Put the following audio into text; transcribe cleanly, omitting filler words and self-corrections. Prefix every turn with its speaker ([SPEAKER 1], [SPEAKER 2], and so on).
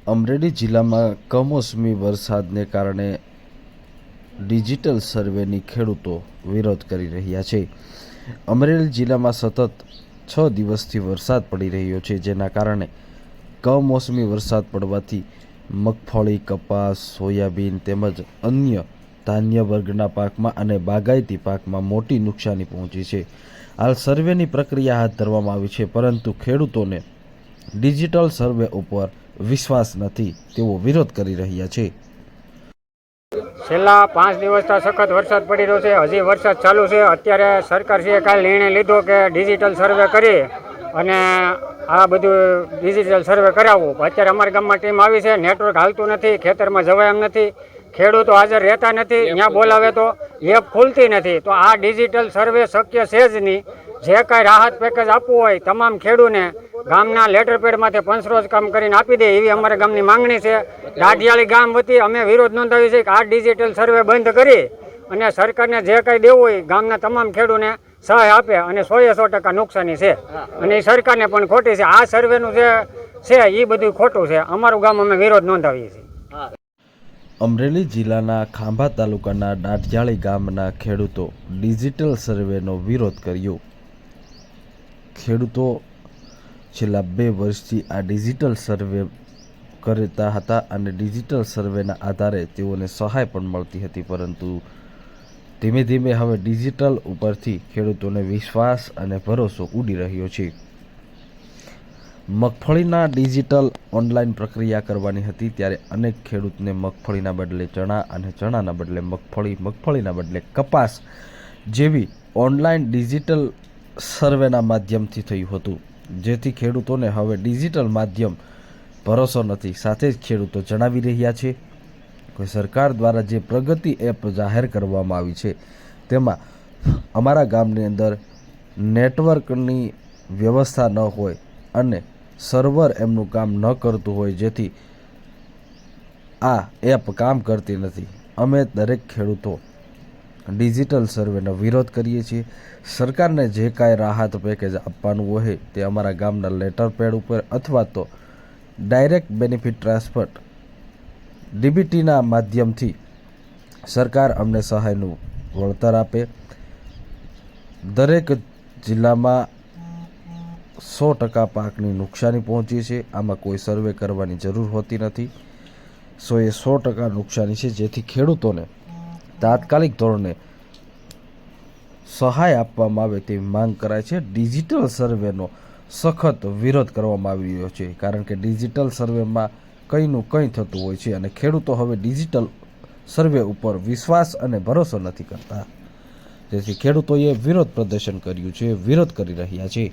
[SPEAKER 1] અમરેલી જિલ્લામાં કમોસમી વરસાદને કારણે ડિજિટલ સર્વેની ખેડૂતો વિરોધ કરી રહ્યા છે. અમરેલી જિલ્લામાં સતત 6 દિવસથી વરસાદ પડી રહ્યો છે, જેના કારણે કમોસમી વરસાદ પડવાથી મગફળી, કપાસ, સોયાબીન તેમજ અન્ય ધાન્ય વર્ગના પાકમાં અને બાગાયતી પાકમાં મોટી નુકસાની પહોંચી છે. હાલ સર્વેની પ્રક્રિયા હાથ ધરવામાં આવી છે, પરંતુ ખેડૂતોને ડિજિટલ સર્વે ઉપર વિશ્વાસ નથી, તેવો વિરોધ કરી રહ્યા છે.
[SPEAKER 2] છેલ્લા 5 દિવસથી સખત વરસાદ પડી રહ્યો છે. હજી વરસાદ ચાલુ છે. અત્યારે સરકારશ્રીએ કાલે નિર્ણય લીધો કે ડિજિટલ સર્વે કરી અને આ બધું ડિજિટલ સર્વે કરાવવું. અત્યારે અમારા ગામમાં ટીમ આવી છે. નેટવર્ક હાલતું નથી, ખેતરમાં જવાય એમ નથી, ખેડૂતો હાજર રહેતા નથી, ત્યાં બોલાવે તો એપ ખુલતી નથી. તો આ ડિજિટલ સર્વે શક્ય છે જ નહીં. જે કાંઈ રાહત પેકેજ આપવું હોય તમામ ખેડૂને ગામના લેટર પેડમાંથી પંચરોજ કામ કરીને આપી દે, એવી અમારા ગામની માંગણી છે. દાઢિયાળી ગામ વતી અમે વિરોધ નોંધાવી છે કે આ ડિજિટલ સર્વે બંધ કરી અને સરકારને જે કાંઈ દેવું હોય ગામના તમામ ખેડૂને સહાય આપે, અને 100% નુકસાની છે અને એ સરકારને પણ ખોટી છે. આ સર્વેનું જે છે એ બધું ખોટું છે. અમારું ગામ અમે વિરોધ નોંધાવીએ છીએ.
[SPEAKER 1] અમરેલી જિલ્લાના ખાંભા તાલુકાના દાઢિયાળી ગામના ખેડૂતો ડિજિટલ સર્વેનો વિરોધ કર્યો. ખેડૂતો છેલ્લા 2 વર્ષથી આ ડિજિટલ સર્વે કરતા હતા અને ડિજિટલ સર્વેના આધારે તેઓને સહાય પણ મળતી હતી, પરંતુ ધીમે ધીમે હવે ડિજિટલ ઉપરથી ખેડૂતોને વિશ્વાસ અને ભરોસો ઉડી રહ્યો છે. મગફળીના ડિજિટલ ઓનલાઈન પ્રક્રિયા કરવાની હતી, ત્યારે અનેક ખેડૂતને મગફળીના બદલે ચણા અને ચણાના બદલે મગફળી, મગફળીના બદલે કપાસ જેવી ઓનલાઈન ડિજિટલ સર્વેના માધ્યમથી થયું હતું, જેથી ખેડૂતોને હવે ડિજિટલ માધ્યમ ભરોસો નથી. સાથે જ ખેડૂતો જણાવી રહ્યા છે કે સરકાર દ્વારા જે પ્રગતિ એપ જાહેર કરવામાં આવી છે તેમાં અમારા ગામની અંદર નેટવર્કની વ્યવસ્થા ન હોય અને સર્વર એમનું કામ ન કરતું હોય, જેથી આ એપ કામ કરતી નથી. અમે દરેક ખેડૂતો ડિજિટલ સર્વેનો વિરોધ કરીએ છીએ. સરકારને જે કાંઈ રાહત પેકેજ આપવાનું હોય તે અમારા ગામના લેટર પેડ ઉપર અથવા તો ડાયરેક્ટ બેનિફિટ ટ્રાન્સફર ડીબીટીના માધ્યમથી સરકાર અમને સહાયનું વળતર આપે. દરેક જિલ્લામાં 100% પાકની નુકસાની પહોંચી છે. આમાં કોઈ સર્વે કરવાની જરૂર હોતી નથી. 100% નુકસાની છે, જેથી ખેડૂતોને તાત્કાલિક ધોરણે સહાય આપવામાં આવે તેવી માંગ કરાય છે. ડિજિટલ સર્વેનો સખત વિરોધ કરવામાં આવી રહ્યો છે, કારણ કે ડિજિટલ સર્વેમાં કંઈનું કંઈ થતું હોય છે અને ખેડૂતો હવે ડિજિટલ સર્વે ઉપર વિશ્વાસ અને ભરોસો નથી કરતા, જેથી ખેડૂતોએ વિરોધ પ્રદર્શન કર્યું છે, વિરોધ કરી રહ્યા છે.